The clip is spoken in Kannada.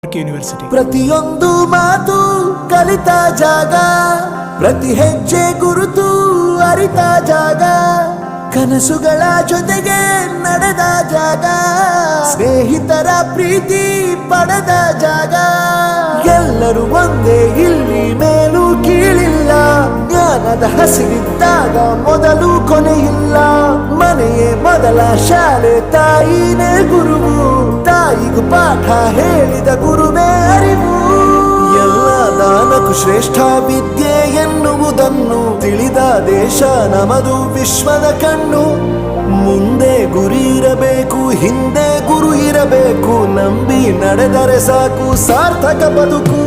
ಯೂನಿವರ್ಸಿಟಿ. ಪ್ರತಿಯೊಂದು ಮಾತು ಕಲಿತ ಜಾಗ, ಪ್ರತಿ ಹೆಜ್ಜೆ ಗುರುತು ಅರಿತ ಜಾಗ, ಕನಸುಗಳ ಜೊತೆಗೆ ನಡೆದ ಜಾಗ, ಸ್ನೇಹಿತರ ಪ್ರೀತಿ ಪಡೆದ ಜಾಗ. ಎಲ್ಲರೂ ಒಂದೇ, ಇಲ್ಲಿ ಮೇಲೂ ಕೀಳಿಲ್ಲ, ಜ್ಞಾನದ ಹಸಿವಿದ್ದಾಗ ಮೊದಲು ಕೊನೆಯಿಲ್ಲ. ಮನೆಯೇ ಮೊದಲ ಶಾಲೆ, ತಾಯಿನೇ ಗುರುವು, ತಾಯಿಗೂ ಪಾಠ ಹೇಳಿದ ಗುರುವೇ ಅರಿವು. ಎಲ್ಲ ದಾನಕ್ಕೂ ಶ್ರೇಷ್ಠ ವಿದ್ಯೆ ಎನ್ನುವುದನ್ನು ತಿಳಿದ ದೇಶ ನಮದು, ವಿಶ್ವದ ಕಣ್ಣು. ಮುಂದೆ ಗುರಿ ಇರಬೇಕು, ಹಿಂದೆ ಗುರು ಇರಬೇಕು, ನಂಬಿ ನಡೆದರೆ ಸಾಕು ಸಾರ್ಥಕ ಬದುಕು.